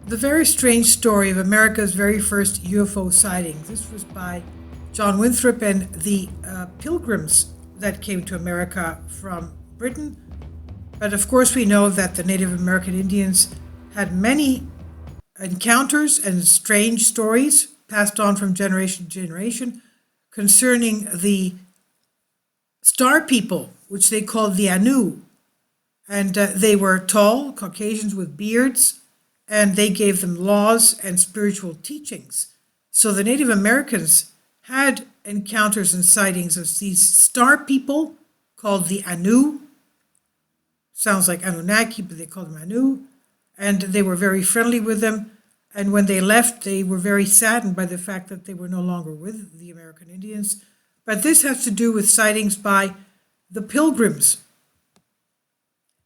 The Very Strange Story of America's Very First UFO Sightings. This was by John Winthrop and the pilgrims that came to America from Britain. But of course we know that the Native American Indians had many encounters and strange stories passed on from generation to generation concerning the star people, which they called the Anu. And they were tall Caucasians with beards, and they gave them laws and spiritual teachings. So the Native Americans had encounters and sightings of these star people called the Anu. Sounds like Anunnaki, but they called them Anu. And they were very friendly with them. And when they left, they were very saddened by the fact that they were no longer with the American Indians. But this has to do with sightings by the pilgrims.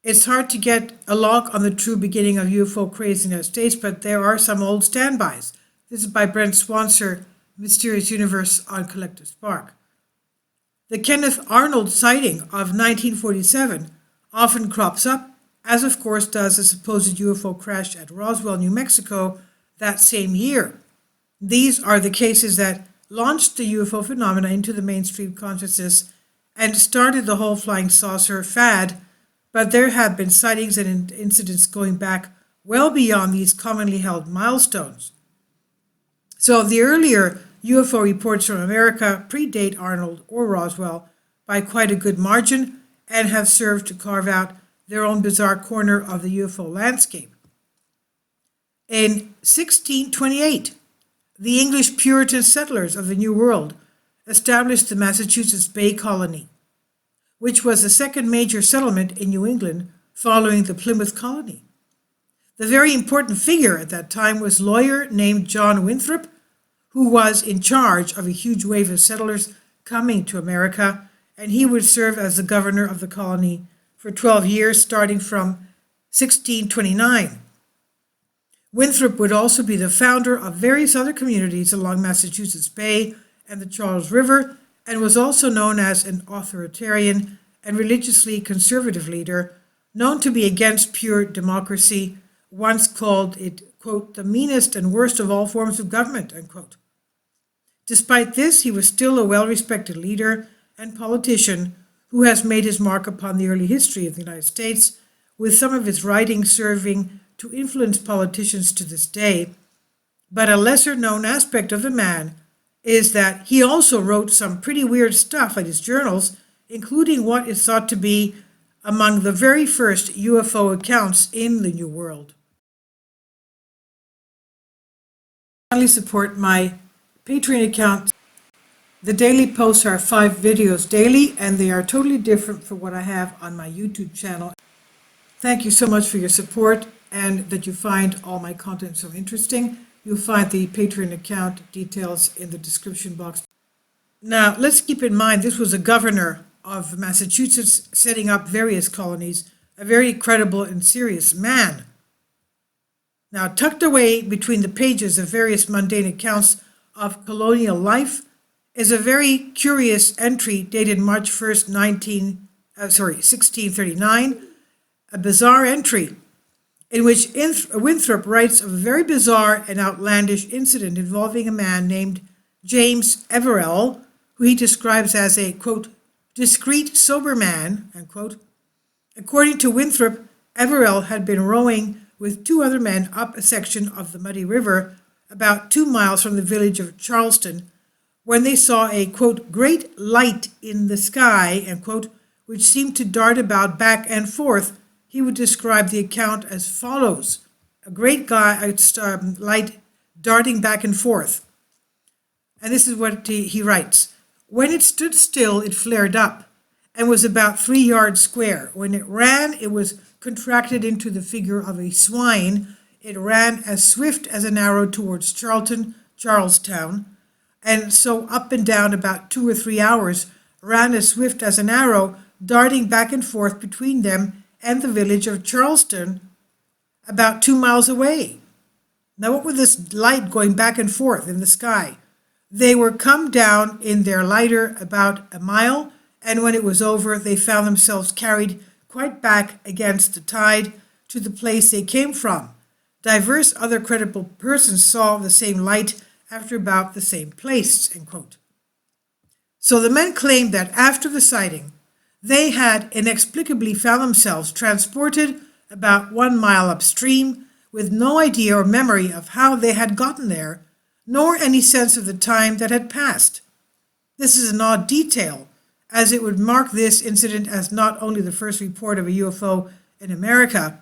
It's hard to get a lock on the true beginning of UFO craze in the United States, but there are some old standbys. This is by Brent Swanser, Mysterious Universe on Collective Spark. The Kenneth Arnold sighting of 1947 often crops up, as of course does the supposed UFO crash at Roswell, New Mexico, that same year. These are the cases that launched the UFO phenomena into the mainstream consciousness and started the whole flying saucer fad. But there have been sightings and incidents going back well beyond these commonly held milestones. So the earlier UFO reports from America predate Arnold or Roswell by quite a good margin and have served to carve out their own bizarre corner of the UFO landscape. In 1628, the English Puritan settlers of the New World established the Massachusetts Bay Colony, which was the second major settlement in New England following the Plymouth Colony. The very important figure at that time was a lawyer named John Winthrop, who was in charge of a huge wave of settlers coming to America, and he would serve as the governor of the colony for 12 years, starting from 1629. Winthrop would also be the founder of various other communities along Massachusetts Bay and the Charles River, and was also known as an authoritarian and religiously conservative leader, known to be against pure democracy, once called it, quote, the meanest and worst of all forms of government, unquote. Despite this, he was still a well-respected leader and politician who has made his mark upon the early history of the United States, with some of his writings serving to influence politicians to this day. But a lesser-known aspect of the man is that he also wrote some pretty weird stuff in his journals, including what is thought to be among the very first UFO accounts in the New World. Kindly support my Patreon account. The daily posts are 5 videos daily, and they are totally different from what I have on my YouTube channel. Thank you so much for your support and that you find all my content so interesting. You'll find the Patreon account details in the description box. Now, let's keep in mind this was a governor of Massachusetts setting up various colonies, a very credible and serious man. Now, tucked away between the pages of various mundane accounts of colonial life is a very curious entry dated March 1st, 1639, a bizarre entry in which Winthrop writes of a very bizarre and outlandish incident involving a man named James Everell, who he describes as a, quote, discreet, sober man, unquote. According to Winthrop, Everell had been rowing with 2 other men up a section of the Muddy River about 2 miles from the village of Charleston when they saw a, quote, great light in the sky, unquote, which seemed to dart about back and forth. He would describe the account as follows: a great light darting back and forth. And this is what he writes. When it stood still, it flared up and was about 3 yards square. When it ran, it was contracted into the figure of a swine. It ran as swift as an arrow towards Charlestown, and so up and down about 2 or 3 hours, ran as swift as an arrow, darting back and forth between them and the village of Charleston, about 2 miles away. Now, what was this light going back and forth in the sky? They were come down in their lighter about a mile, and when it was over, they found themselves carried quite back against the tide to the place they came from. Diverse other credible persons saw the same light after about the same place, end quote. So the men claimed that after the sighting, they had inexplicably found themselves transported about 1 mile upstream with no idea or memory of how they had gotten there, nor any sense of the time that had passed. This is an odd detail, as it would mark this incident as not only the first report of a UFO in America,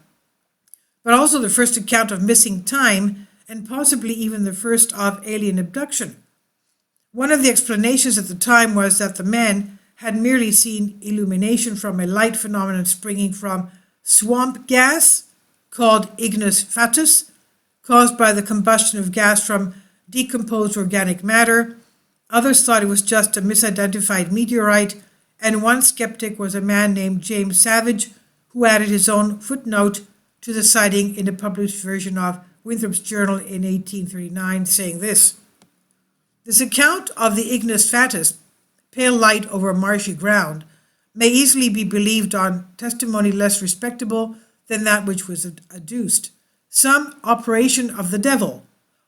but also the first account of missing time and possibly even the first of alien abduction. One of the explanations at the time was that the men had merely seen illumination from a light phenomenon springing from swamp gas called ignis fatuus, caused by the combustion of gas from decomposed organic matter. Others thought it was just a misidentified meteorite, and one skeptic was a man named James Savage, who added his own footnote to the sighting in the published version of Winthrop's journal in 1839, saying this: "This account of the ignis fatuus, pale light over marshy ground, may easily be believed on testimony less respectable than that which was adduced. Some operation of the devil,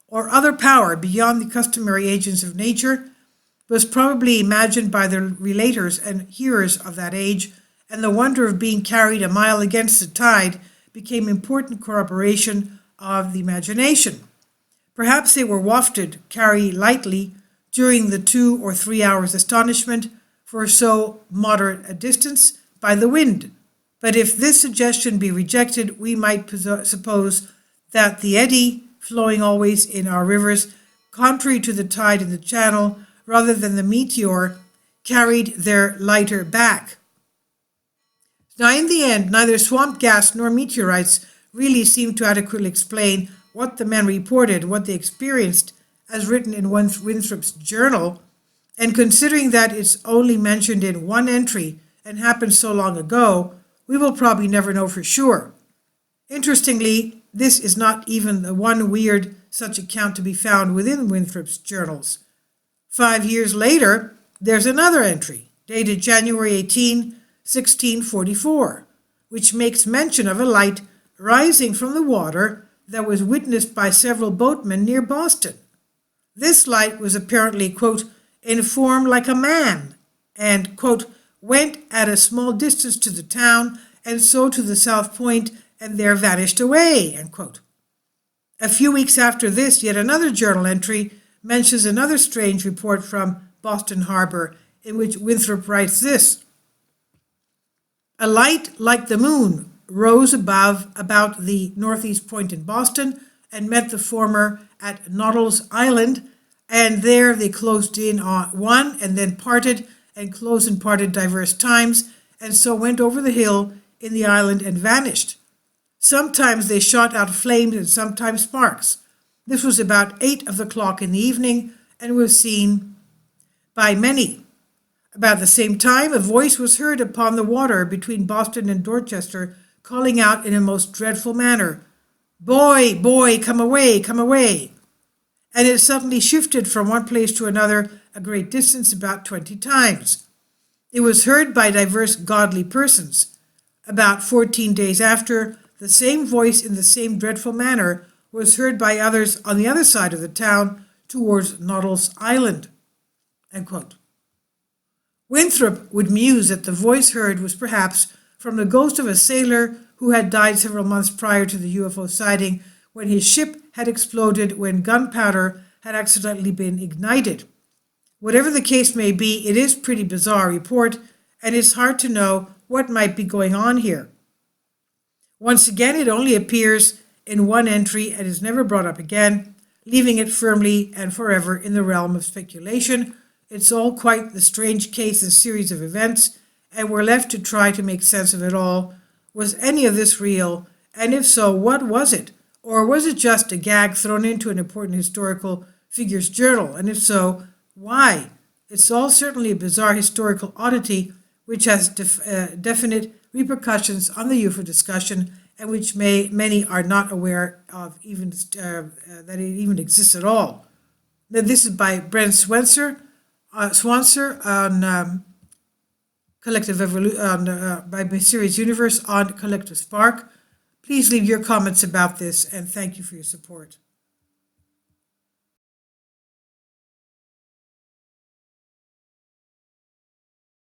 or other power beyond the customary agents of nature, was probably imagined by the relators and hearers of that age, and the wonder of being carried a mile against the tide became important corroboration of the imagination. Perhaps they were wafted, carried lightly, during the 2 or 3 hours' astonishment for so moderate a distance by the wind. But if this suggestion be rejected, we might suppose that the eddy, flowing always in our rivers, contrary to the tide in the channel, rather than the meteor, carried their lighter back." Now, in the end, neither swamp gas nor meteorites really seem to adequately explain what the men reported, what they experienced, as written in Winthrop's journal, and considering that it's only mentioned in one entry and happened so long ago, we will probably never know for sure. Interestingly, this is not even the one weird such account to be found within Winthrop's journals. 5 years later, there's another entry, dated January 18, 1644, which makes mention of a light rising from the water that was witnessed by several boatmen near Boston. This light was apparently, quote, in form like a man, and, quote, went at a small distance to the town, and so to the South Point, and there vanished away, end quote. A few weeks after this, yet another journal entry mentions another strange report from Boston Harbor, in which Winthrop writes this: "A light like the moon rose above about the northeast point in Boston and met the former at Noddle's Island, and there they closed in on one and then parted and closed and parted diverse times, and so went over the hill in the island and vanished. Sometimes they shot out flames and sometimes sparks. This was about 8 o'clock in the evening and was seen by many. About the same time, a voice was heard upon the water between Boston and Dorchester, calling out in a most dreadful manner, 'Boy, boy, come away, come away!' And it suddenly shifted from one place to another a great distance, about 20 times. It was heard by diverse godly persons. About 14 days after, the same voice in the same dreadful manner was heard by others on the other side of the town towards Noddle's Island." End quote. Winthrop would muse that the voice heard was perhaps from the ghost of a sailor who had died several months prior to the UFO sighting, when his ship had exploded when gunpowder had accidentally been ignited. Whatever the case may be, it is a pretty bizarre report, and it's hard to know what might be going on here. Once again, it only appears in one entry and is never brought up again, leaving it firmly and forever in the realm of speculation. It's all quite the strange case and series of events, and we're left to try to make sense of it all. Was any of this real? And if so, what was it? Or was it just a gag thrown into an important historical figure's journal? And if so, why? It's all certainly a bizarre historical oddity which has definite repercussions on the UFO discussion, and which many are not aware of even that it even exists at all. Now, this is by Brent Swanser on Collective Evolution, by Mysterious Universe on Collective Spark. Please leave your comments about this, and thank you for your support.